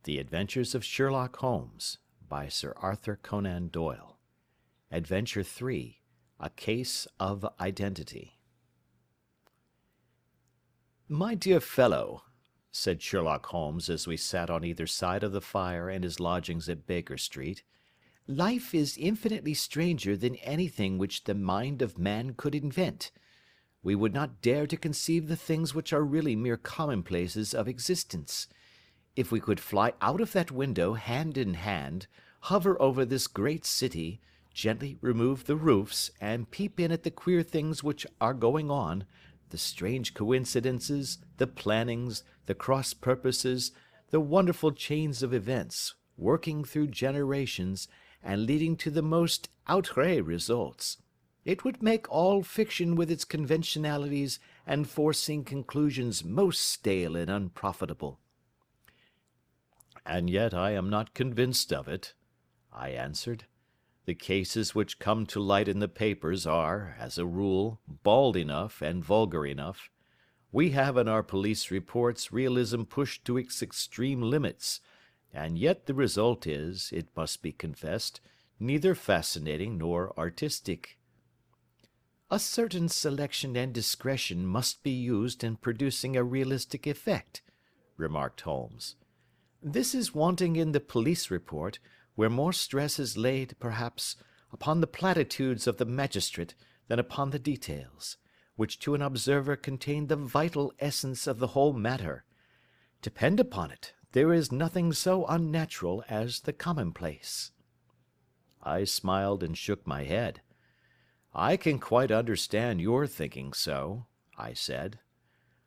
The Adventures of Sherlock Holmes, by Sir Arthur Conan Doyle. Adventure 3, A Case of Identity. "My dear fellow," said Sherlock Holmes as we sat on either side of the fire in his lodgings at Baker Street, "life is infinitely stranger than anything which the mind of man could invent. We would not dare to conceive the things which are really mere commonplaces of existence. If we could fly out of that window hand in hand, hover over this great city, gently remove the roofs, and peep in at the queer things which are going on, the strange coincidences, the plannings, the cross purposes, the wonderful chains of events, working through generations, and leading to the most outré results, it would make all fiction with its conventionalities and foreseen conclusions most stale and unprofitable." "And yet I am not convinced of it," I answered. "The cases which come to light in the papers are, as a rule, bald enough and vulgar enough. We have in our police reports realism pushed to its extreme limits, and yet the result is, it must be confessed, neither fascinating nor artistic." "A certain selection and discretion must be used in producing a realistic effect," remarked Holmes. "This is wanting in the police report, where more stress is laid, perhaps, upon the platitudes of the magistrate than upon the details, which to an observer contain the vital essence of the whole matter. Depend upon it, there is nothing so unnatural as the commonplace." I smiled and shook my head. "I can quite understand your thinking so," I said.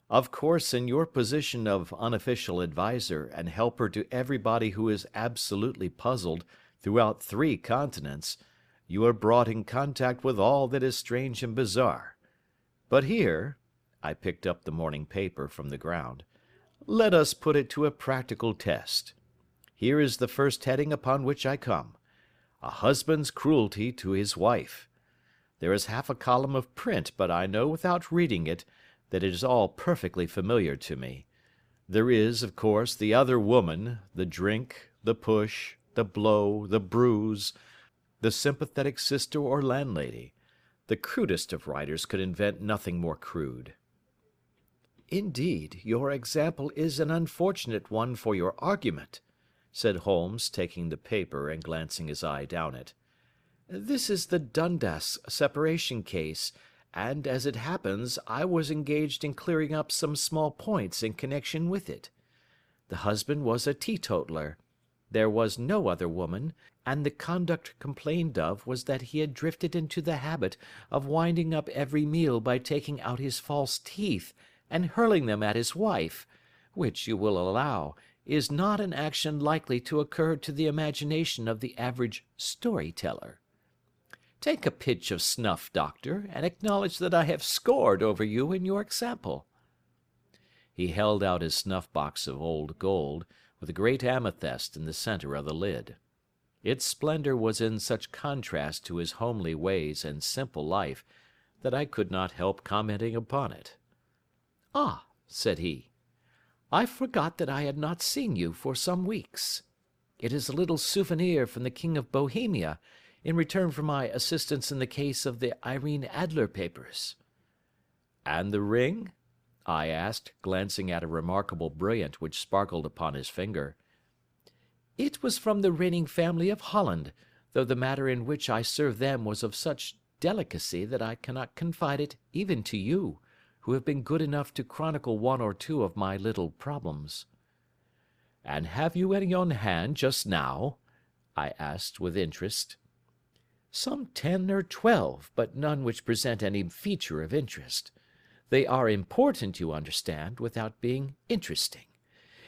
"Of course, in your position of unofficial adviser and helper to everybody who is absolutely puzzled throughout 3 continents, you are brought in contact with all that is strange and bizarre. But here," I picked up the morning paper from the ground, "let us put it to a practical test. Here is the first heading upon which I come: A husband's cruelty to his wife. There is half a column of print, but I know without reading it that it is all perfectly familiar to me. There is, of course, the other woman, the drink, the push, the blow, the bruise, the sympathetic sister or landlady. The crudest of writers could invent nothing more crude." "Indeed, your example is an unfortunate one for your argument," said Holmes, taking the paper and glancing his eye down it. "This is the Dundas separation case, and, as it happens, I was engaged in clearing up some small points in connection with it. The husband was a teetotaler. There was no other woman, and the conduct complained of was that he had drifted into the habit of winding up every meal by taking out his false teeth and hurling them at his wife, which, you will allow, is not an action likely to occur to the imagination of the average story-teller. Take a pinch of snuff, doctor, and acknowledge that I have scored over you in your example." He held out his snuff-box of old gold, with a great amethyst in the centre of the lid. Its splendour was in such contrast to his homely ways and simple life that I could not help commenting upon it. "Ah," said he, "I forgot that I had not seen you for some weeks. It is a little souvenir from the King of Bohemia, in return for my assistance in the case of the Irene Adler papers." "And the ring?" I asked, glancing at a remarkable brilliant which sparkled upon his finger. "It was from the reigning family of Holland, though the matter in which I served them was of such delicacy that I cannot confide it even to you, who have been good enough to chronicle 1 or 2 of my little problems." "And have you any on hand just now?" I asked with interest. "Some 10 or 12, but none which present any feature of interest. They are important, you understand, without being interesting.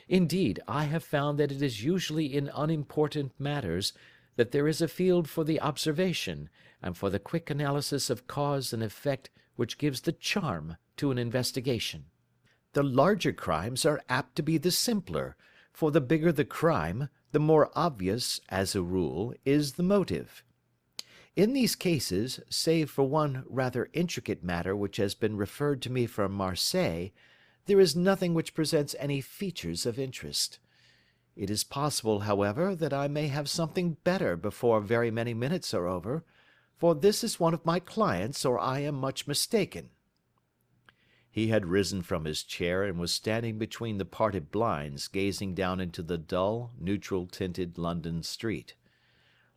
Indeed, I have found that it is usually in unimportant matters that there is a field for the observation, and for the quick analysis of cause and effect which gives the charm to an investigation. The larger crimes are apt to be the simpler, for the bigger the crime, the more obvious, as a rule, is the motive. In these cases, save for one rather intricate matter which has been referred to me from Marseilles, there is nothing which presents any features of interest. It is possible, however, that I may have something better before very many minutes are over, for this is one of my clients, or I am much mistaken." He had risen from his chair and was standing between the parted blinds, gazing down into the dull, neutral-tinted London street.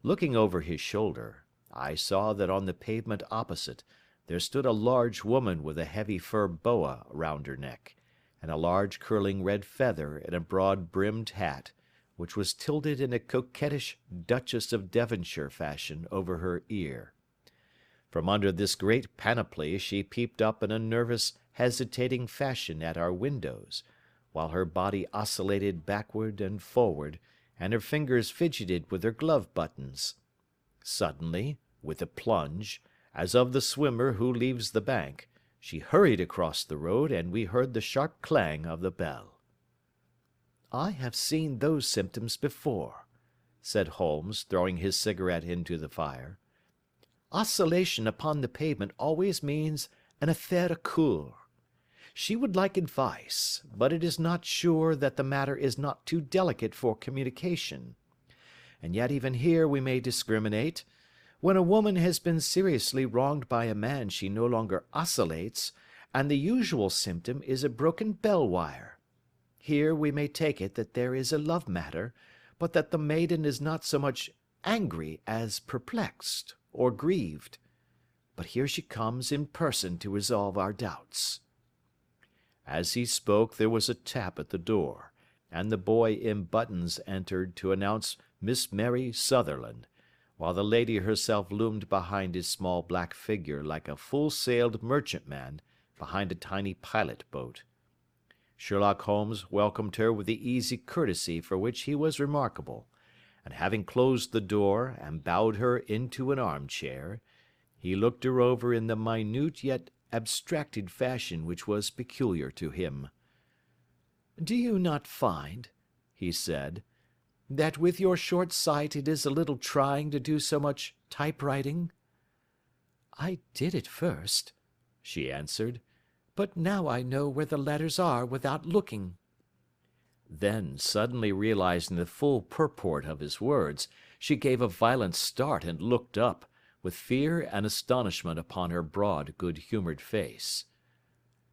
Looking over his shoulder, I saw that on the pavement opposite there stood a large woman with a heavy fur boa round her neck, and a large curling red feather in a broad-brimmed hat, which was tilted in a coquettish Duchess of Devonshire fashion over her ear. From under this great panoply she peeped up in a nervous, hesitating fashion at our windows, while her body oscillated backward and forward, and her fingers fidgeted with her glove buttons. Suddenly, with a plunge, as of the swimmer who leaves the bank, she hurried across the road, and we heard the sharp clang of the bell. "I have seen those symptoms before," said Holmes, throwing his cigarette into the fire. "Oscillation upon the pavement always means an affaire à coeur. She would like advice, but it is not sure that the matter is not too delicate for communication. And yet even here we may discriminate. When a woman has been seriously wronged by a man she no longer oscillates, and the usual symptom is a broken bell wire. Here we may take it that there is a love matter, but that the maiden is not so much angry as perplexed or grieved. But here she comes in person to resolve our doubts." As he spoke there was a tap at the door, and the boy in buttons entered to announce Miss Mary Sutherland, while the lady herself loomed behind his small black figure like a full-sailed merchantman behind a tiny pilot boat. Sherlock Holmes welcomed her with the easy courtesy for which he was remarkable, and having closed the door and bowed her into an armchair, he looked her over in the minute yet abstracted fashion which was peculiar to him. "Do you not find," he said, "that with your short sight it is a little trying to do so much typewriting?" "I did at first," she answered, "but now I know where the letters are without looking." Then, suddenly realizing the full purport of his words, she gave a violent start and looked up, with fear and astonishment upon her broad, good-humoured face.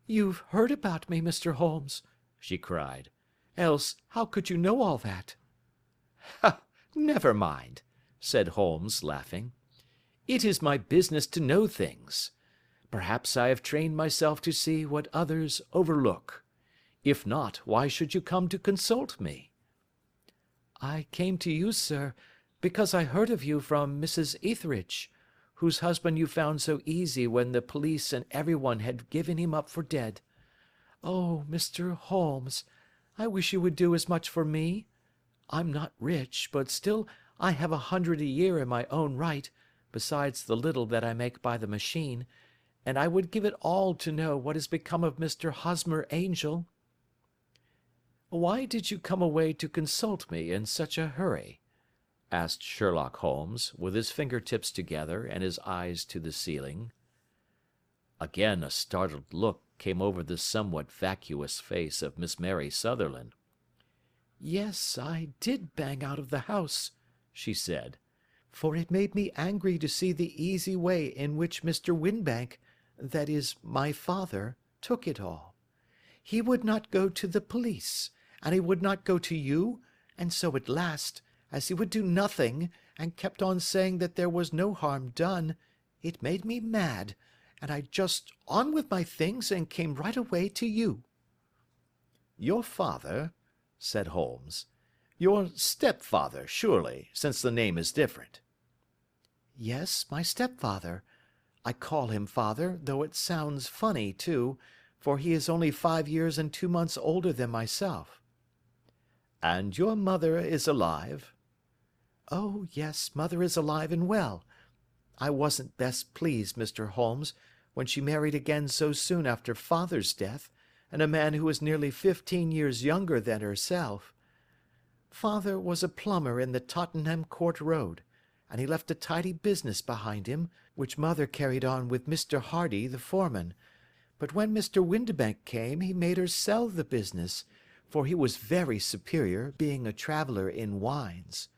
"You've heard about me, Mr. Holmes," she cried. "Else how could you know all that?" "Ha! Never mind," said Holmes, laughing. "It is my business to know things. Perhaps I have trained myself to see what others overlook. If not, why should you come to consult me?" "I came to you, sir, because I heard of you from Mrs. Etheridge, whose husband you found so easy when the police and everyone had given him up for dead. Oh, Mr. Holmes, I wish you would do as much for me. I'm not rich, but still I have 100 a year in my own right, besides the little that I make by the machine, and I would give it all to know what has become of Mr. Hosmer Angel." "Why did you come away to consult me in such a hurry?" asked Sherlock Holmes, with his fingertips together and his eyes to the ceiling. Again a startled look came over the somewhat vacuous face of Miss Mary Sutherland. "Yes, I did bang out of the house," she said, "for it made me angry to see the easy way in which Mr. Winbank, that is, my father, took it all. He would not go to the police, and he would not go to you, and so at last, as he would do nothing, and kept on saying that there was no harm done, it made me mad, and I just on with my things and came right away to you." "Your father?" said Holmes. "Your stepfather, surely, since the name is different." "Yes, my stepfather. I call him father, though it sounds funny, too, for he is only 5 years and 2 months older than myself." "And your mother is alive?" "Oh, yes, mother is alive and well. I wasn't best pleased, Mr. Holmes, when she married again so soon after father's death, and a man who was nearly 15 years younger than herself. Father was a plumber in the Tottenham Court Road, and he left a tidy business behind him, which mother carried on with Mr. Hardy, the foreman. But when Mr. Windibank came, he made her sell the business, for he was very superior, being a traveller in wines.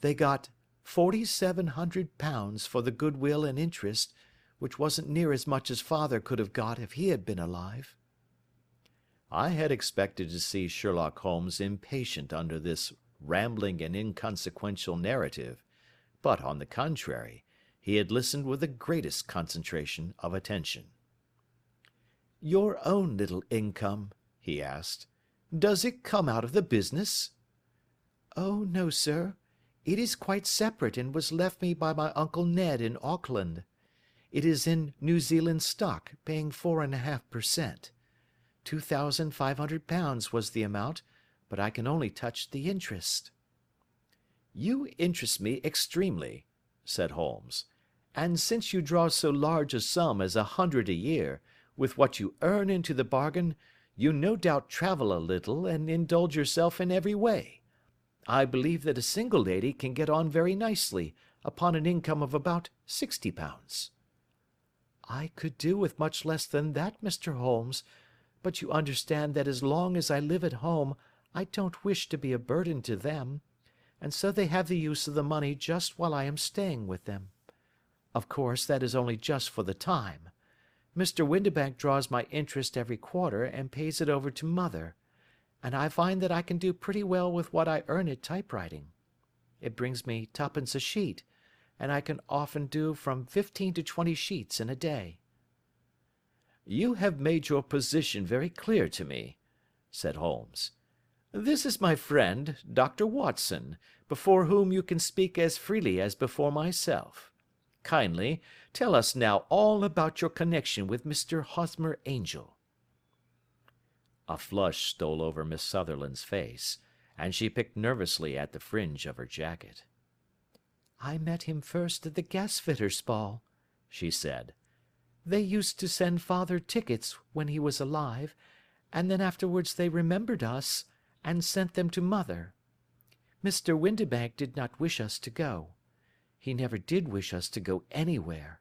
They got £4,700 for the goodwill and interest, which wasn't near as much as father could have got if he had been alive." I had expected to see Sherlock Holmes impatient under this rambling and inconsequential narrative, but, on the contrary, he had listened with the greatest concentration of attention. "Your own little income," he asked, "does it come out of the business?" "Oh, no, sir. It is quite separate and was left me by my Uncle Ned in Auckland. It is in New Zealand stock, paying 4.5%. £2,500 was the amount, but I can only touch the interest." "You interest me extremely," said Holmes, "and since you draw so large a sum as 100 a year, with what you earn into the bargain, you no doubt travel a little and indulge yourself in every way. I believe that a single lady can get on very nicely upon an income of about £60. "I could do with much less than that, Mr. Holmes, but you understand that as long as I live at home I don't wish to be a burden to them, and so they have the use of the money just while I am staying with them. Of course, that is only just for the time. Mr. Windibank draws my interest every quarter and pays it over to mother, and I find that I can do pretty well with what I earn at typewriting. It brings me twopence a sheet, and I can often do from 15 to 20 sheets in a day." "You have made your position very clear to me," said Holmes. "This is my friend, Dr. Watson, before whom you can speak as freely as before myself. Kindly tell us now all about your connection with Mr. Hosmer Angel." A flush stole over Miss Sutherland's face, and she picked nervously at the fringe of her jacket. "I met him first at the gasfitters' ball," she said. "They used to send father tickets when he was alive, and then afterwards they remembered us, and sent them to mother. Mr. Windibank did not wish us to go. He never did wish us to go anywhere.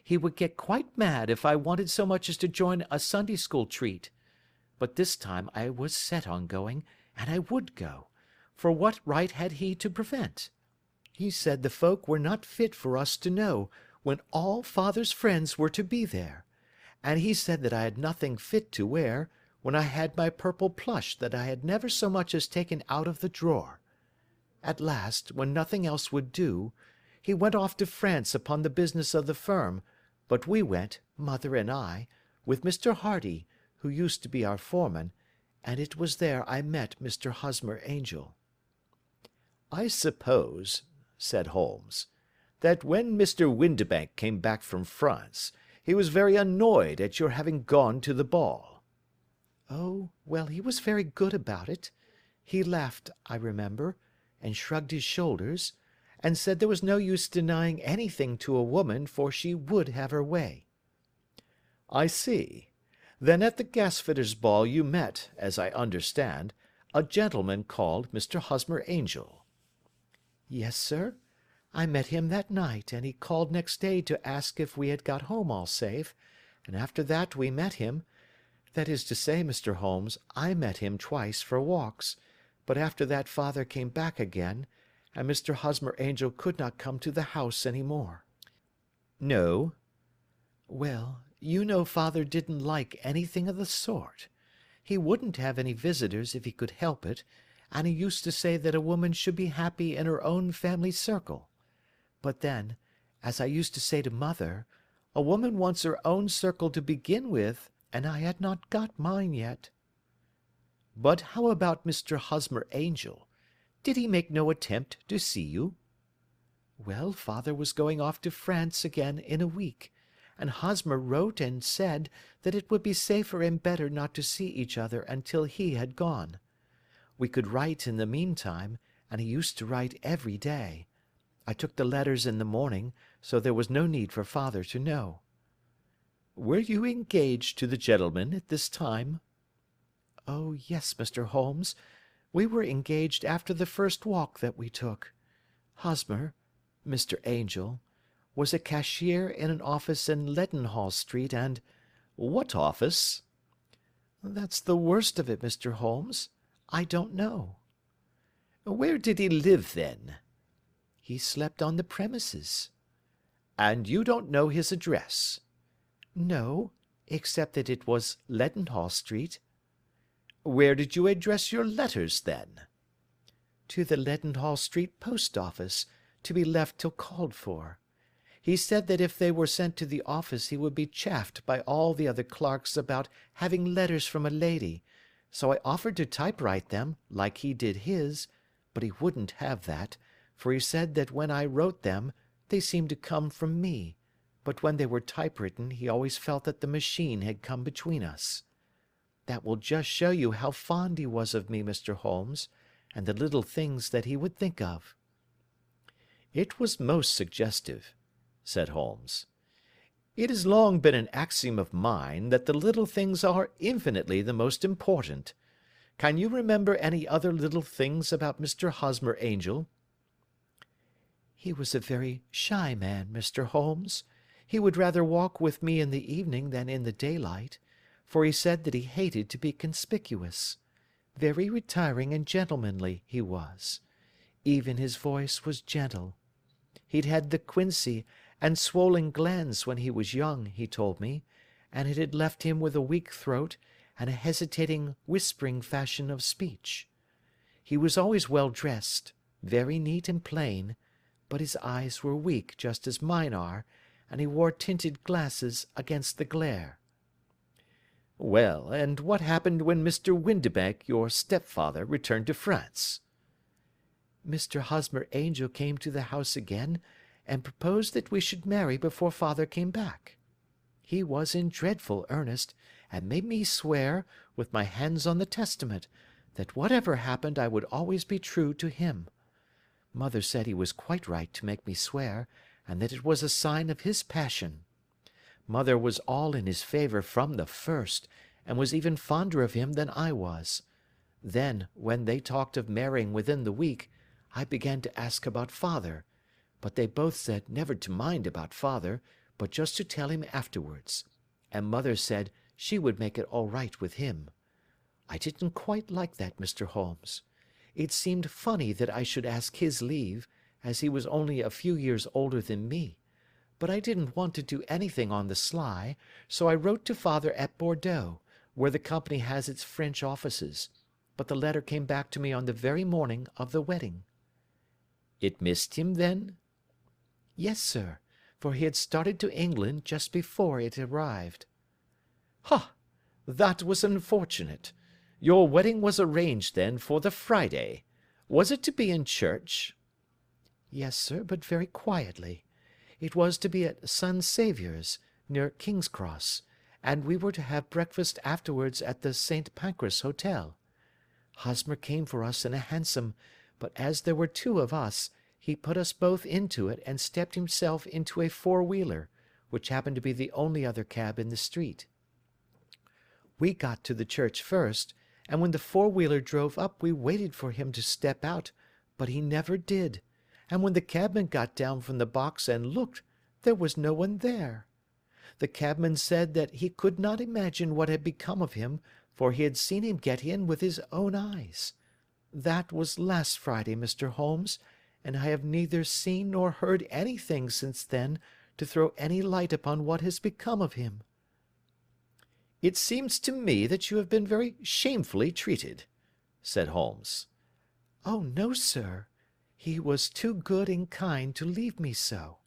He would get quite mad if I wanted so much as to join a Sunday school treat. But this time I was set on going, and I would go, for what right had he to prevent? He said the folk were not fit for us to know, when all father's friends were to be there, and he said that I had nothing fit to wear, when I had my purple plush that I had never so much as taken out of the drawer. At last, when nothing else would do, he went off to France upon the business of the firm, but we went, mother and I, with Mr. Hardy, who used to be our foreman, and it was there I met Mr. Hosmer Angel." "I suppose," said Holmes, "that when Mr. Windibank came back from France, he was very annoyed at your having gone to the ball." "Oh, well, he was very good about it. He laughed, I remember, and shrugged his shoulders, and said there was no use denying anything to a woman, for she would have her way." "I see. Then at the gasfitters' ball you met, as I understand, a gentleman called Mr. Hosmer Angel." "Yes, sir. I met him that night, and he called next day to ask if we had got home all safe, and after that we met him. That is to say, Mr. Holmes, I met him twice for walks, but after that father came back again, and Mr. Hosmer Angel could not come to the house any more." "No." "Well, you know father didn't like anything of the sort. He wouldn't have any visitors if he could help it, and he used to say that a woman should be happy in her own family circle. But then, as I used to say to mother, a woman wants her own circle to begin with, and I had not got mine yet." "But how about Mr. Hosmer Angel? Did he make no attempt to see you?" "Well, father was going off to France again in a week, and Hosmer wrote and said that it would be safer and better not to see each other until he had gone. We could write in the meantime, and he used to write every day. I took the letters in the morning, so there was no need for father to know." "Were you engaged to the gentleman at this time?" "Oh, yes, Mr. Holmes. We were engaged after the first walk that we took. Hosmer, Mr. Angel, was a cashier in an office in Leadenhall Street, and—" "What office?" "That's the worst of it, Mr. Holmes. I don't know. Where did he live, then? He slept on the premises. And you don't know his address? No, except that it was Leadenhall Street. Where did you address your letters, then? To the Leadenhall Street post office, to be left till called for. He said that if they were sent to the office he would be chaffed by all the other clerks about having letters from a lady, so I offered to typewrite them, like he did his, but he wouldn't have that, for he said that when I wrote them they seemed to come from me, but when they were typewritten he always felt that the machine had come between us. That will just show you how fond he was of me, Mr. Holmes, and the little things that he would think of." "It was most suggestive," said Holmes. "It has long been an axiom of mine that the little things are infinitely the most important. Can you remember any other little things about Mr. Hosmer Angel?" "He was a very shy man, Mr. Holmes. He would rather walk with me in the evening than in the daylight, for he said that he hated to be conspicuous. Very retiring and gentlemanly he was. Even his voice was gentle. He'd had the quinsy and swollen glands when he was young, he told me, and it had left him with a weak throat and a hesitating, whispering fashion of speech. He was always well dressed, very neat and plain, but his eyes were weak just as mine are, and he wore tinted glasses against the glare." "Well, and what happened when Mr. Windibank, your stepfather, returned to France?" "Mr. Hosmer Angel came to the house again, and proposed that we should marry before father came back. He was in dreadful earnest, and made me swear, with my hands on the testament, that whatever happened I would always be true to him. Mother said he was quite right to make me swear, and that it was a sign of his passion. Mother was all in his favour from the first, and was even fonder of him than I was. Then, when they talked of marrying within the week, I began to ask about father, but they both said never to mind about father, but just to tell him afterwards, and mother said she would make it all right with him. I didn't quite like that, Mr. Holmes. It seemed funny that I should ask his leave, as he was only a few years older than me, but I didn't want to do anything on the sly, so I wrote to father at Bordeaux, where the company has its French offices, but the letter came back to me on the very morning of the wedding." "It missed him, then?" "Yes, sir, for he had started to England just before it arrived." "Ha! That was unfortunate. Your wedding was arranged, then, for the Friday. Was it to be in church?" "Yes, sir, but very quietly. It was to be at Son Saviour's, near King's Cross, and we were to have breakfast afterwards at the St. Pancras Hotel. Hosmer came for us in a hansom, but as there were two of us, he put us both into it and stepped himself into a four-wheeler, which happened to be the only other cab in the street. We got to the church first, and when the four-wheeler drove up we waited for him to step out, but he never did, and when the cabman got down from the box and looked, there was no one there. The cabman said that he could not imagine what had become of him, for he had seen him get in with his own eyes. That was last Friday, Mr. Holmes, and I have neither seen nor heard anything since then to throw any light upon what has become of him." "It seems to me that you have been very shamefully treated," said Holmes. "Oh, no, sir. He was too good and kind to leave me so.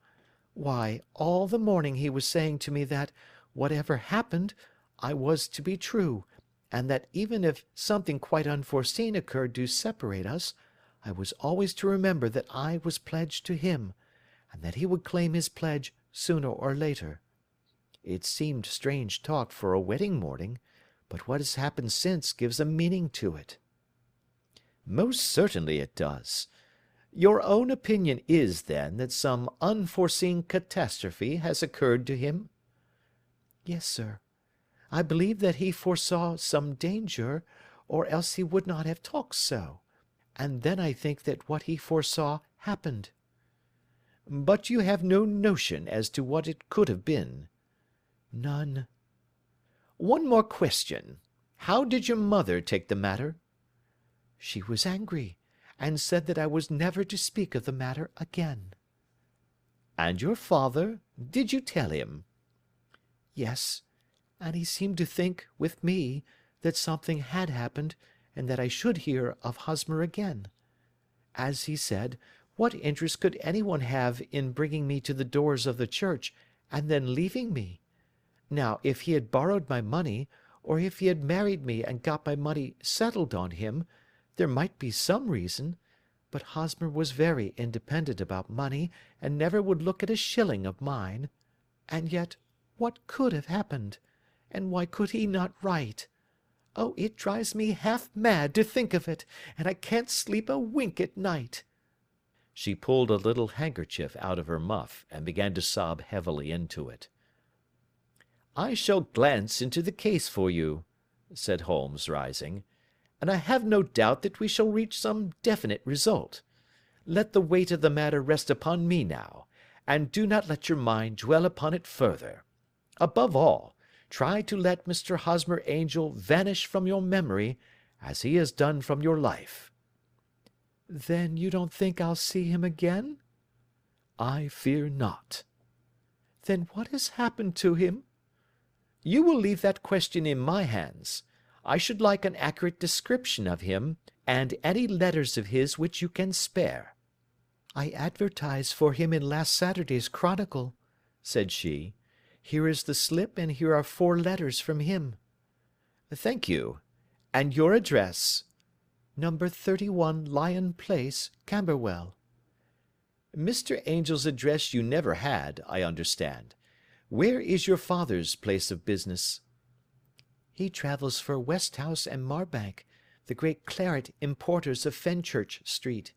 Why, all the morning he was saying to me that, whatever happened, I was to be true, and that even if something quite unforeseen occurred to separate us, I was always to remember that I was pledged to him, and that he would claim his pledge sooner or later. It seemed strange talk for a wedding morning, but what has happened since gives a meaning to it." "Most certainly it does. Your own opinion is, then, that some unforeseen catastrophe has occurred to him?" "Yes, sir. I believe that he foresaw some danger, or else he would not have talked so, and then I think that what he foresaw happened." "But you have no notion as to what it could have been?" "None." "One more question. How did your mother take the matter?" She was angry, and said that I was never to speak of the matter again." "And your father? Did you tell him?" "Yes, and he seemed to think, with me, that something had happened, and that I should hear of Hosmer again. As he said, what interest could anyone have in bringing me to the doors of the church, and then leaving me? Now, if he had borrowed my money, or if he had married me and got my money settled on him, there might be some reason, but Hosmer was very independent about money, and never would look at a shilling of mine. And yet, what could have happened? And why could he not write? Oh, it drives me half mad to think of it, and I can't sleep a wink at night." She pulled a little handkerchief out of her muff, and began to sob heavily into it. "I shall glance into the case for you," said Holmes, rising, "and I have no doubt that we shall reach some definite result. Let the weight of the matter rest upon me now, and do not let your mind dwell upon it further. Above all, try to let Mr. Hosmer Angel vanish from your memory, as he has done from your life." "Then you don't think I'll see him again?" "I fear not." "Then what has happened to him?" "You will leave that question in my hands. I should like an accurate description of him, and any letters of his which you can spare." "I advertised for him in last Saturday's Chronicle," said she. "Here is the slip, and here are 4 letters from him." "Thank you. And your address?" "Number 31 Lion Place, Camberwell." "Mr. Angel's address you never had, I understand. Where is your father's place of business?" "He travels for Westhouse and Marbank, the great claret importers of Fenchurch Street."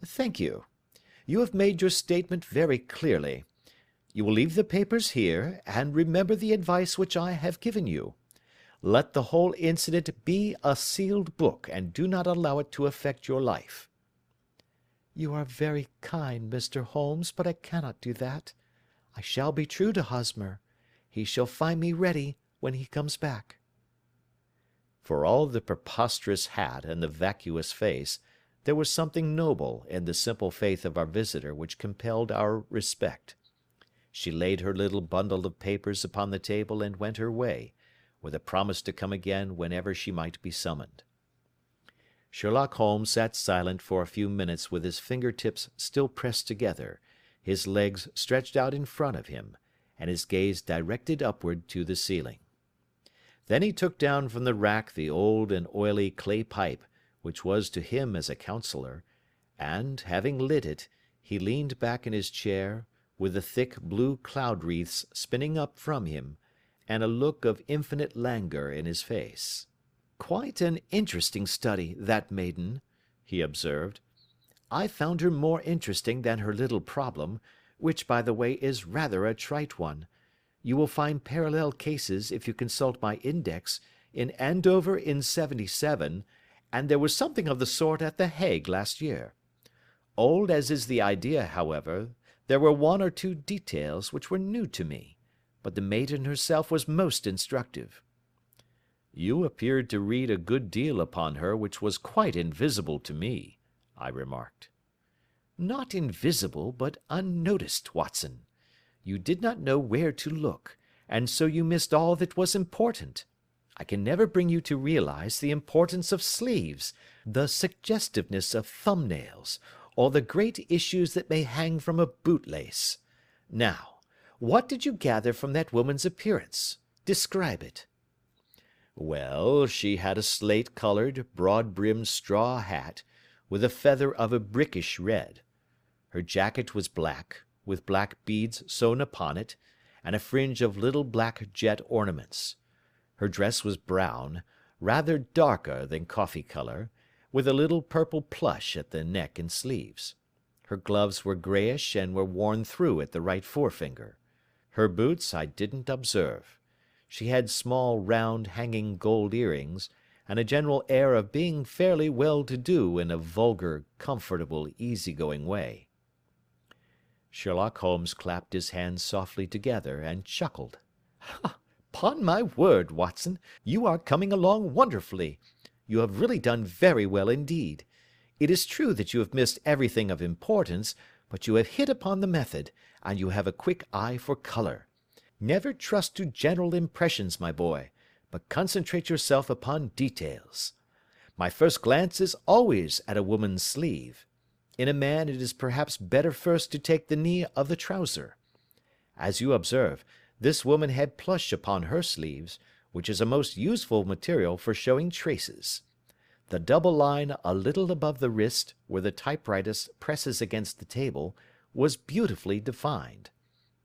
"Thank you. You have made your statement very clearly. You will leave the papers here, and remember the advice which I have given you. Let the whole incident be a sealed book, and do not allow it to affect your life." "You are very kind, Mr. Holmes, but I cannot do that. I shall be true to Hosmer. He shall find me ready when he comes back." For all the preposterous hat and the vacuous face, there was something noble in the simple faith of our visitor which compelled our respect. She laid her little bundle of papers upon the table and went her way, with a promise to come again whenever she might be summoned. Sherlock Holmes sat silent for a few minutes with his finger-tips still pressed together, his legs stretched out in front of him, and his gaze directed upward to the ceiling. Then he took down from the rack the old and oily clay pipe which was to him as a counsellor, and, having lit it, he leaned back in his chair, with the thick blue cloud-wreaths spinning up from him, and a look of infinite languor in his face. "Quite an interesting study, that maiden," he observed. "I found her more interesting than her little problem, which, by the way, is rather a trite one. You will find parallel cases, if you consult my index, in Andover in '77, and there was something of the sort at The Hague last year. Old as is the idea, however, there were 1 or 2 details which were new to me, but the maiden herself was most instructive." "You appeared to read a good deal upon her which was quite invisible to me," I remarked. "Not invisible, but unnoticed, Watson. You did not know where to look, and so you missed all that was important. I can never bring you to realize the importance of sleeves, the suggestiveness of thumbnails, or the great issues that may hang from a bootlace. Now, what did you gather from that woman's appearance? Describe it." "Well, she had a slate-coloured, broad-brimmed straw hat, with a feather of a brickish red. Her jacket was black, with black beads sewn upon it, and a fringe of little black jet ornaments. Her dress was brown, rather darker than coffee colour, with a little purple plush at the neck and sleeves. Her gloves were greyish and were worn through at the right forefinger. Her boots I didn't observe. She had small, round, hanging gold earrings, and a general air of being fairly well-to-do in a vulgar, comfortable, easy-going way." Sherlock Holmes clapped his hands softly together and chuckled. "'Pon my word, Watson, you are coming along wonderfully. you have really done very well indeed. It is true that you have missed everything of importance, but you have hit upon the method, and you have a quick eye for colour. Never trust to general impressions, my boy, but concentrate yourself upon details. My first glance is always at a woman's sleeve. In a man it is perhaps better first to take the knee of the trouser. As you observe, this woman had plush upon her sleeves, which is a most useful material for showing traces. The double line a little above the wrist, where the typewriter presses against the table, was beautifully defined.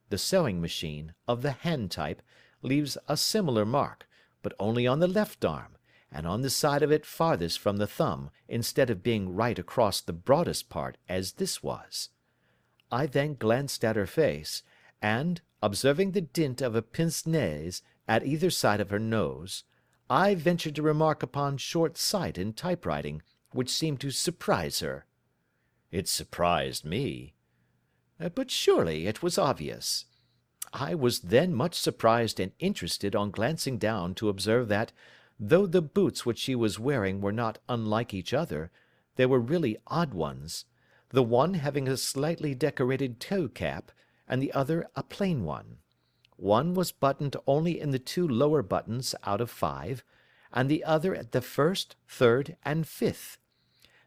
The sewing machine, of the hand type, leaves a similar mark, but only on the left arm, and on the side of it farthest from the thumb, instead of being right across the broadest part, as this was. I then glanced at her face, and, observing the dint of a pince-nez at either side of her nose, I ventured to remark upon short sight in typewriting, which seemed to surprise her. It surprised me. But surely it was obvious. I was then much surprised and interested on glancing down to observe that, though the boots which she was wearing were not unlike each other, they were really odd ones, the one having a slightly decorated toe cap, and the other a plain one. One was buttoned only in the 2 lower buttons out of 5, and the other at the 1st, 3rd, and 5th.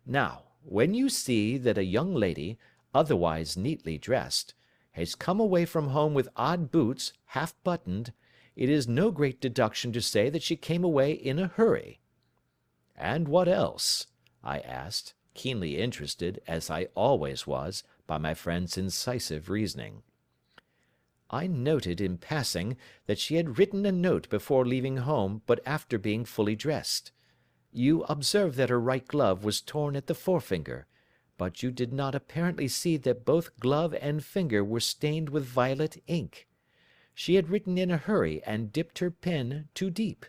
Now, when you see that a young lady, otherwise neatly dressed, has come away from home with odd boots, half buttoned, it is no great deduction to say that she came away in a hurry. And what else? I asked, keenly interested, as I always was, by my friend's incisive reasoning. I noted, in passing, that she had written a note before leaving home, but after being fully dressed. You observed that her right glove was torn at the forefinger, but you did not apparently see that both glove and finger were stained with violet ink. She had written in a hurry and dipped her pen too deep.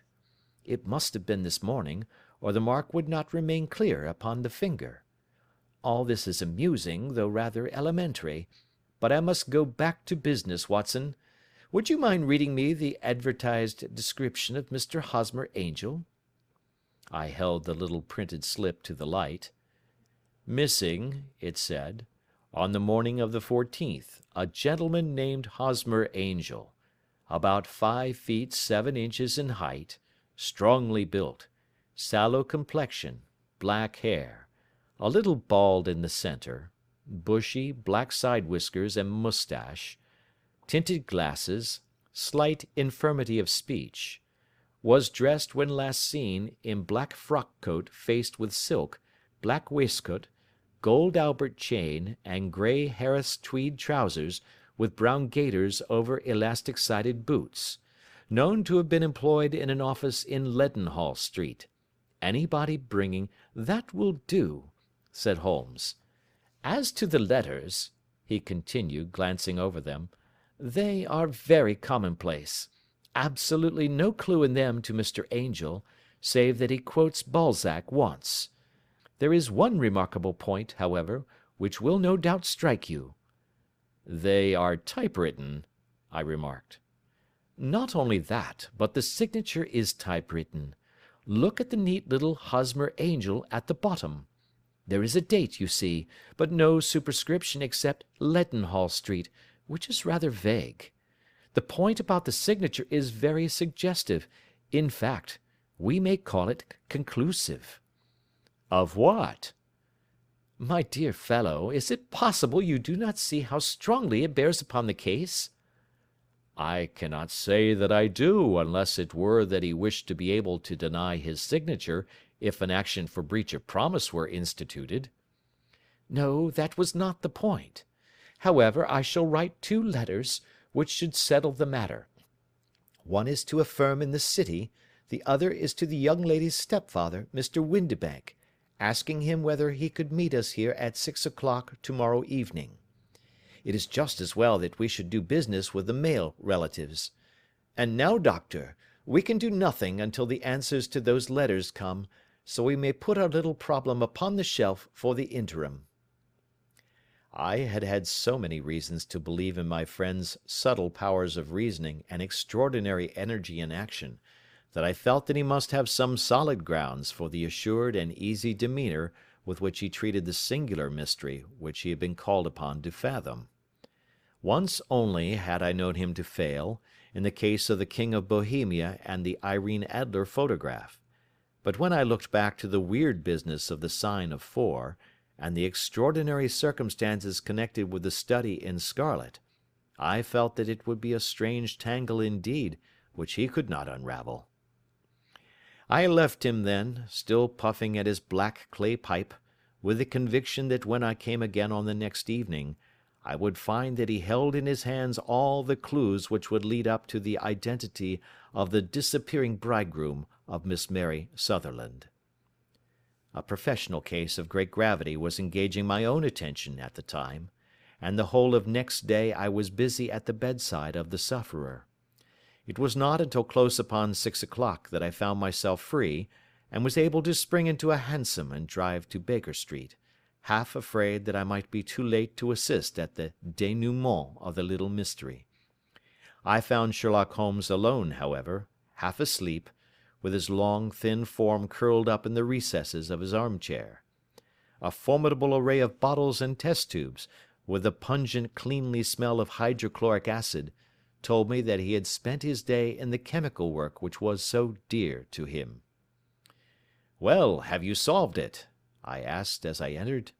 It must have been this morning, or the mark would not remain clear upon the finger. All this is amusing, though rather elementary, but I must go back to business, Watson. Would you mind reading me the advertised description of Mr. Hosmer Angel? I held the little printed slip to the light. Missing, it said, on the morning of the 14th, a gentleman named Hosmer Angel, about 5 feet 7 inches in height, strongly built, sallow complexion, black hair, a little bald in the centre, bushy black side whiskers and moustache, tinted glasses, slight infirmity of speech, was dressed when last seen in black frock coat faced with silk, black waistcoat, gold Albert chain, and grey Harris tweed trousers with brown gaiters over elastic-sided boots, known to have been employed in an office in Leadenhall Street. Anybody bringing— "That will do," said Holmes. "As to the letters," he continued, glancing over them, "they are very commonplace. Absolutely no clue in them to Mr. Angel, save that he quotes Balzac once. There is one remarkable point, however, which will no doubt strike you." "They are typewritten," I remarked. "Not only that, but the signature is typewritten. Look at the neat little Hosmer Angel at the bottom. There is a date, you see, but no superscription except Leadenhall Street, which is rather vague. The point about the signature is very suggestive. In fact, we may call it conclusive." "Of what?" "My dear fellow, is it possible you do not see how strongly it bears upon the case?" "I cannot say that I do, unless it were that he wished to be able to deny his signature if an action for breach of promise were instituted." "No, that was not the point. However, I shall write 2 letters, which should settle the matter. One is to a firm in the city, the other is to the young lady's stepfather, Mr. Windibank, asking him whether he could meet us here at 6 o'clock to-morrow evening. It is just as well that we should do business with the male relatives. And now, Doctor, we can do nothing until the answers to those letters come, so we may put our little problem upon the shelf for the interim." I had had so many reasons to believe in my friend's subtle powers of reasoning and extraordinary energy in action, that I felt that he must have some solid grounds for the assured and easy demeanour with which he treated the singular mystery which he had been called upon to fathom. Once only had I known him to fail, in the case of the King of Bohemia and the Irene Adler photograph. But when I looked back to the weird business of the sign of 4, and the extraordinary circumstances connected with the study in scarlet, I felt that it would be a strange tangle indeed which he could not unravel. I left him then, still puffing at his black clay pipe, with the conviction that when I came again on the next evening, I would find that he held in his hands all the clues which would lead up to the identity of the disappearing bridegroom of Miss Mary Sutherland. A professional case of great gravity was engaging my own attention at the time, and the whole of next day I was busy at the bedside of the sufferer. It was not until close upon 6 o'clock that I found myself free, and was able to spring into a hansom and drive to Baker Street, half afraid that I might be too late to assist at the dénouement of the little mystery. I found Sherlock Holmes alone, however, half asleep, with his long, thin form curled up in the recesses of his armchair. A formidable array of bottles and test tubes, with the pungent, cleanly smell of hydrochloric acid, told me that he had spent his day in the chemical work which was so dear to him. "Well, have you solved it?" I asked as I entered.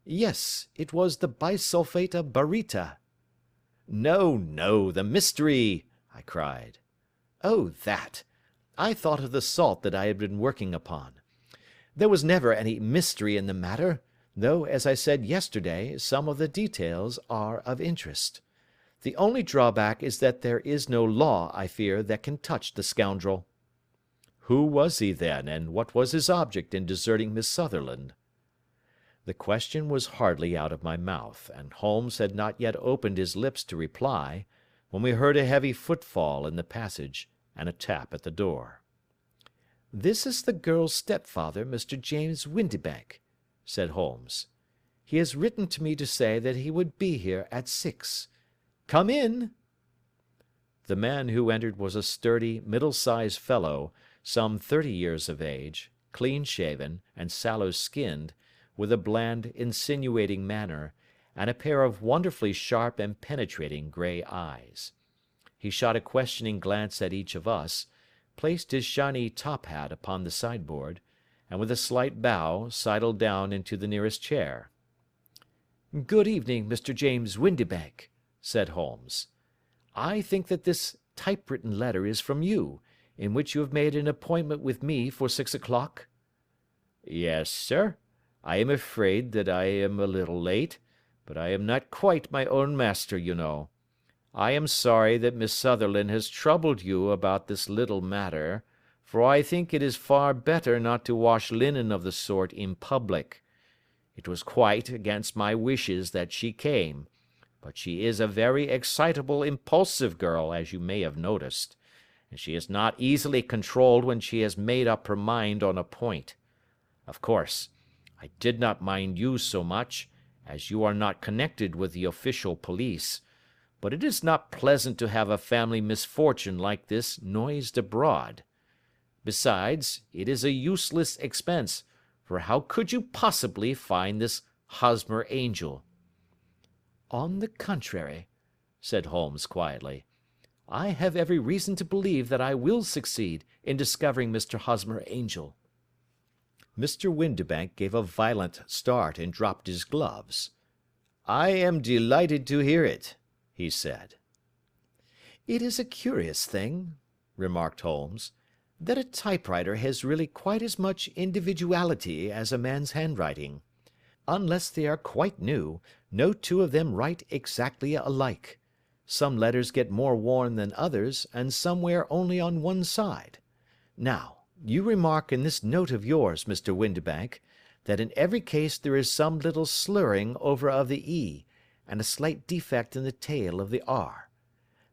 "Yes, it was the bisulfate of baryta." "No, no, the mystery!" I cried. "Oh, that! I thought of the salt that I had been working upon. There was never any mystery in the matter, though, as I said yesterday, some of the details are of interest. The only drawback is that there is no law, I fear, that can touch the scoundrel." "Who was he, then, and what was his object in deserting Miss Sutherland?" The question was hardly out of my mouth, and Holmes had not yet opened his lips to reply, when we heard a heavy footfall in the passage, and a tap at the door. "This is the girl's stepfather, Mr. James Windibank," said Holmes. "He has written to me to say that he would be here at 6. Come in." The man who entered was a sturdy, middle-sized fellow, some 30 years of age, clean-shaven, and sallow-skinned, with a bland, insinuating manner, and a pair of wonderfully sharp and penetrating grey eyes. He shot a questioning glance at each of us, placed his shiny top-hat upon the sideboard, and with a slight bow sidled down into the nearest chair. "Good evening, Mr. James Windibank," said Holmes. "I think that this typewritten letter is from you, in which you have made an appointment with me for 6 o'clock?" "Yes, sir. I am afraid that I am a little late, but I am not quite my own master, you know. I am sorry that Miss Sutherland has troubled you about this little matter, for I think it is far better not to wash linen of the sort in public. It was quite against my wishes that she came, but she is a very excitable, impulsive girl, as you may have noticed, and she is not easily controlled when she has made up her mind on a point. Of course, I did not mind you so much, as you are not connected with the official police, but it is not pleasant to have a family misfortune like this noised abroad. Besides, it is a useless expense, for how could you possibly find this Hosmer Angel?" "On the contrary," said Holmes quietly, "I have every reason to believe that I will succeed in discovering Mr. Hosmer Angel." Mr. Windibank gave a violent start and dropped his gloves. "I am delighted to hear it," he said. "It is a curious thing," remarked Holmes, "that a typewriter has really quite as much individuality as a man's handwriting. Unless they are quite new, no two of them write exactly alike. Some letters get more worn than others, and some wear only on one side. Now, you remark in this note of yours, Mr. Windibank, that in every case there is some little slurring over of the E, and a slight defect in the tail of the R.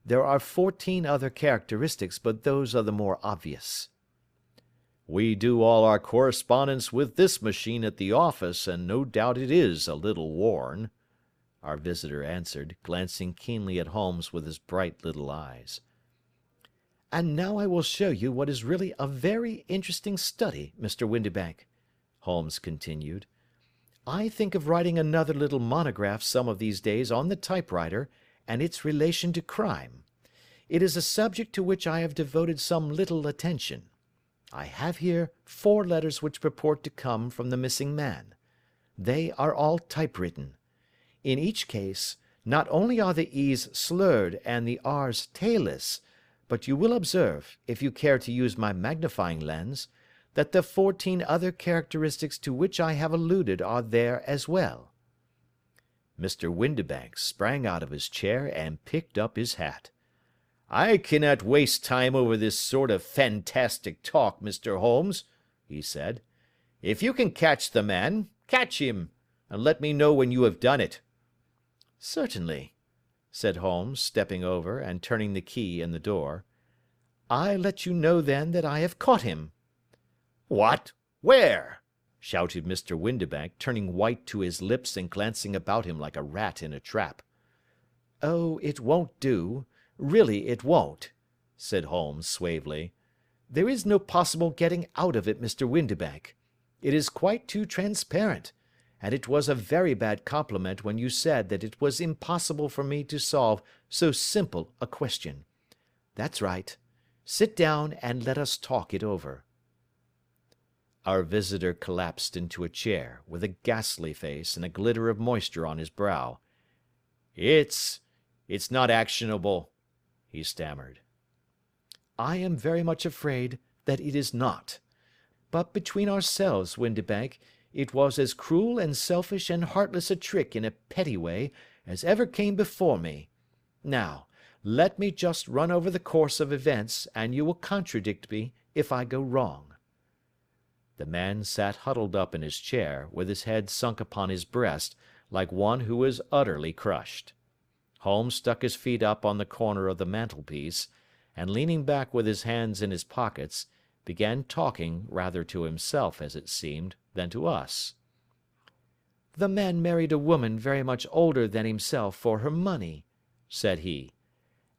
There are 14 other characteristics, but those are the more obvious." "We do all our correspondence with this machine at the office, and no doubt it is a little worn," our visitor answered, glancing keenly at Holmes with his bright little eyes. And now I will show you what is really a very interesting study, Mr. Windibank," Holmes continued. "I think of writing another little monograph some of these days on the typewriter and its relation to crime. It is a subject to which I have devoted some little attention. I have here 4 letters which purport to come from the missing man. They are all typewritten. In each case, not only are the E's slurred and the R's tailless, but you will observe, if you care to use my magnifying lens, that the 14 other characteristics to which I have alluded are there as well." Mr. Windibank sprang out of his chair and picked up his hat. "I cannot waste time over this sort of fantastic talk, Mr. Holmes," he said. "If you can catch the man, catch him, and let me know when you have done it." "Certainly," said Holmes, stepping over and turning the key in the door. "I let you know then that I have caught him." "What? Where?" shouted Mr. Windibank, turning white to his lips and glancing about him like a rat in a trap. "Oh, it won't do. Really it won't," said Holmes suavely. "There is no possible getting out of it, Mr. Windibank. It is quite too transparent, and it was a very bad compliment when you said that it was impossible for me to solve so simple a question. That's right. Sit down and let us talk it over." Our visitor collapsed into a chair, with a ghastly face and a glitter of moisture on his brow. It's not actionable," he stammered. "I am very much afraid that it is not. But between ourselves, Windibank, it was as cruel and selfish and heartless a trick in a petty way as ever came before me. Now, let me just run over the course of events, and you will contradict me if I go wrong." The man sat huddled up in his chair, with his head sunk upon his breast, like one who is utterly crushed. Holmes stuck his feet up on the corner of the mantelpiece, and leaning back with his hands in his pockets, began talking, rather to himself, as it seemed, than to us. "The man married a woman very much older than himself for her money," said he,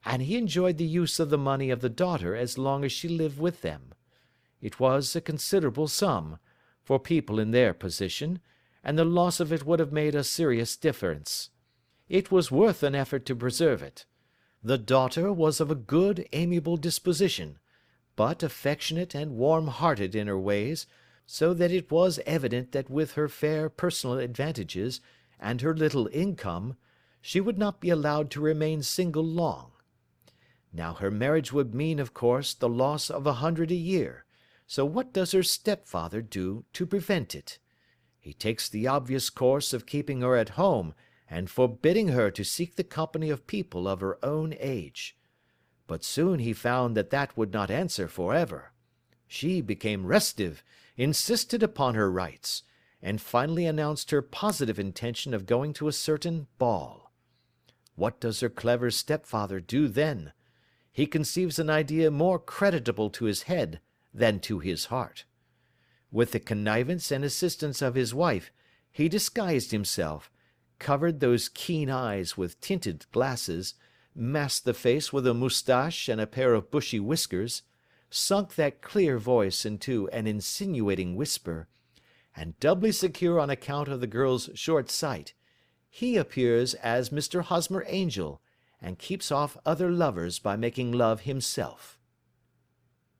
"and he enjoyed the use of the money of the daughter as long as she lived with them. It was a considerable sum, for people in their position, and the loss of it would have made a serious difference. It was worth an effort to preserve it. The daughter was of a good, amiable disposition, but affectionate and warm-hearted in her ways, so that it was evident that with her fair personal advantages and her little income, she would not be allowed to remain single long. Now her marriage would mean, of course, the loss of 100 a year, so what does her stepfather do to prevent it? He takes the obvious course of keeping her at home and forbidding her to seek the company of people of her own age. But soon he found that that would not answer for ever. She became restive, insisted upon her rights, and finally announced her positive intention of going to a certain ball. What does her clever stepfather do then? He conceives an idea more creditable to his head than to his heart. With the connivance and assistance of his wife, he disguised himself, covered those keen eyes with tinted glasses, masked the face with a moustache and a pair of bushy whiskers, sunk that clear voice into an insinuating whisper, and doubly secure on account of the girl's short sight, he appears as Mr. Hosmer Angel, and keeps off other lovers by making love himself."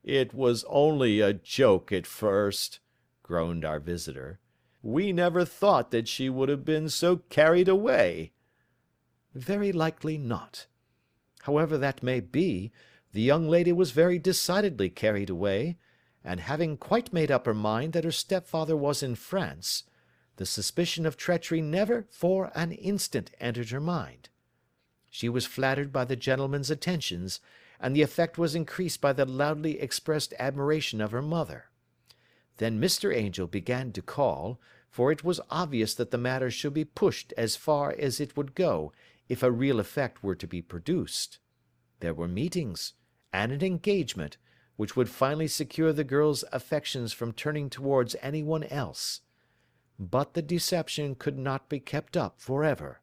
"It was only a joke at first," groaned our visitor. "We never thought that she would have been so carried away." "Very likely not. However that may be, the young lady was very decidedly carried away, and having quite made up her mind that her stepfather was in France, the suspicion of treachery never for an instant entered her mind. She was flattered by the gentleman's attentions, and the effect was increased by the loudly expressed admiration of her mother. Then Mr. Angel began to call, for it was obvious that the matter should be pushed as far as it would go if a real effect were to be produced. There were meetings, and an engagement, which would finally secure the girl's affections from turning towards any one else. But the deception could not be kept up for ever.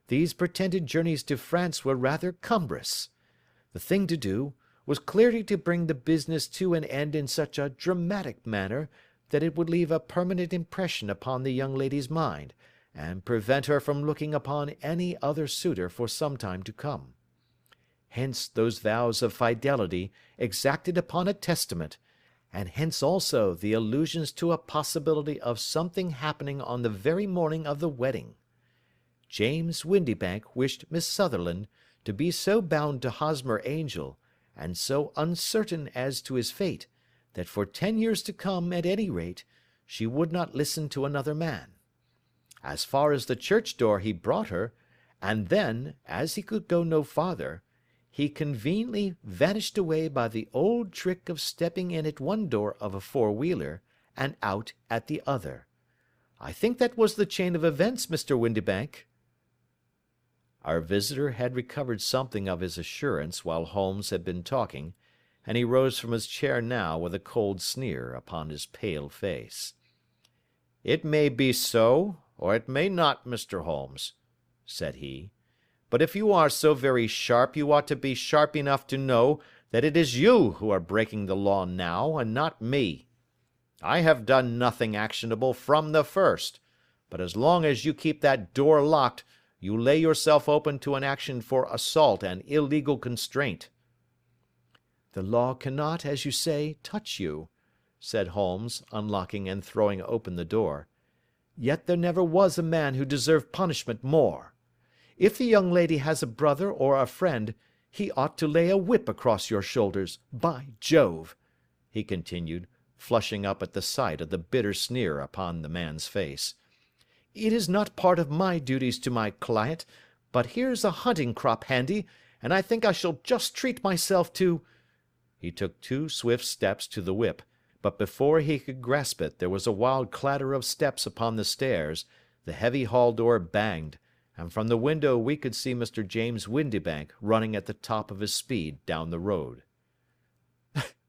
These pretended journeys to France were rather cumbrous. The thing to do was clearly to bring the business to an end in such a dramatic manner that it would leave a permanent impression upon the young lady's mind, and prevent her from looking upon any other suitor for some time to come. Hence those vows of fidelity exacted upon a testament, and hence also the allusions to a possibility of something happening on the very morning of the wedding. James Windibank wished Miss Sutherland to be so bound to Hosmer Angel, and so uncertain as to his fate, that for 10 years to come, at any rate, she would not listen to another man. As far as the church door he brought her, and then, as he could go no farther, he conveniently vanished away by the old trick of stepping in at one door of a four-wheeler, and out at the other. I think that was the chain of events, Mr. Windibank." Our visitor had recovered something of his assurance while Holmes had been talking, and he rose from his chair now with a cold sneer upon his pale face. "It may be so, or it may not, Mr. Holmes," said he. "But if you are so very sharp, you ought to be sharp enough to know that it is you who are breaking the law now, and not me. I have done nothing actionable from the first, but as long as you keep that door locked, you lay yourself open to an action for assault and illegal constraint." "The law cannot, as you say, touch you," said Holmes, unlocking and throwing open the door. "Yet there never was a man who deserved punishment more. If the young lady has a brother or a friend, he ought to lay a whip across your shoulders, by Jove," he continued, flushing up at the sight of the bitter sneer upon the man's face. "It is not part of my duties to my client, but here's a hunting crop handy, and I think I shall just treat myself to—" He took 2 swift steps to the whip, but before he could grasp it there was a wild clatter of steps upon the stairs, the heavy hall door banged, and from the window we could see Mr. James Windibank running at the top of his speed down the road.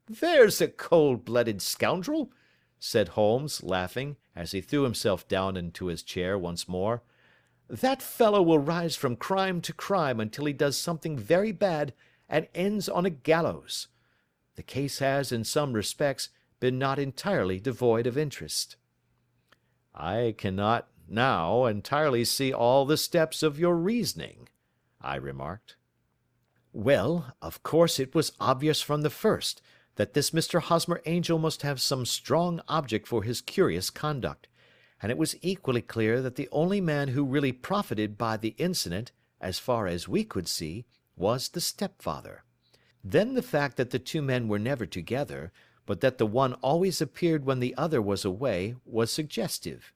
"There's a cold-blooded scoundrel," said Holmes, laughing, as he threw himself down into his chair once more. "That fellow will rise from crime to crime until he does something very bad and ends on a gallows. The case has, in some respects, been not entirely devoid of interest." "I cannot now entirely see all the steps of your reasoning," I remarked. "Well, of course it was obvious from the first that this Mr. Hosmer Angel must have some strong object for his curious conduct, and it was equally clear that the only man who really profited by the incident, as far as we could see, was the stepfather. Then the fact that the 2 men were never together, but that the one always appeared when the other was away, was suggestive.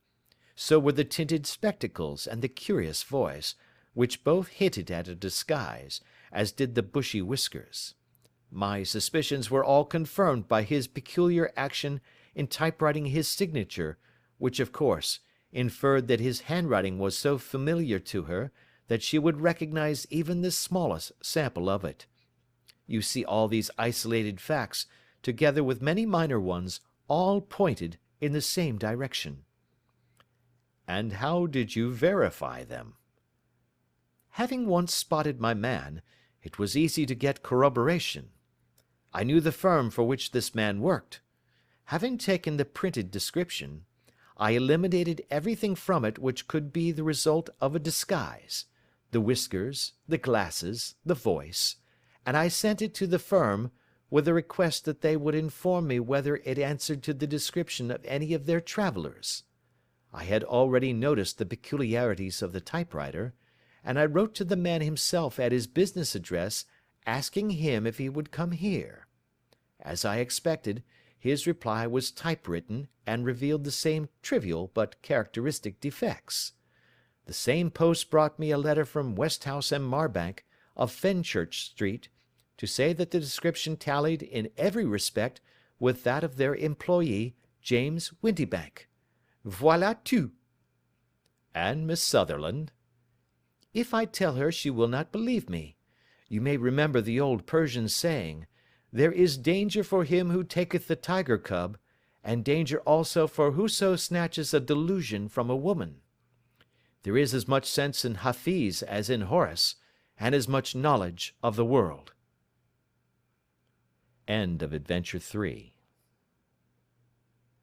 So were the tinted spectacles and the curious voice, which both hinted at a disguise, as did the bushy whiskers. My suspicions were all confirmed by his peculiar action in typewriting his signature, which, of course, inferred that his handwriting was so familiar to her that she would recognize even the smallest sample of it. You see, all these isolated facts, together with many minor ones, all pointed in the same direction." "And how did you verify them?" "Having once spotted my man, it was easy to get corroboration. I knew the firm for which this man worked. Having taken the printed description, I eliminated everything from it which could be the result of a disguise, the whiskers, the glasses, the voice, and I sent it to the firm, with a request that they would inform me whether it answered to the description of any of their travellers. I had already noticed the peculiarities of the typewriter, and I wrote to the man himself at his business address, asking him if he would come here. As I expected, his reply was typewritten and revealed the same trivial but characteristic defects. The same post brought me a letter from Westhouse and Marbank, of Fenchurch Street, to say that the description tallied in every respect with that of their employee, James Windibank. Voilà tout." "And Miss Sutherland?" "If I tell her she will not believe me. You may remember the old Persian saying, 'There is danger for him who taketh the tiger cub, and danger also for whoso snatches a delusion from a woman.' There is as much sense in Hafiz as in Horace, and as much knowledge of the world." End of Adventure 3.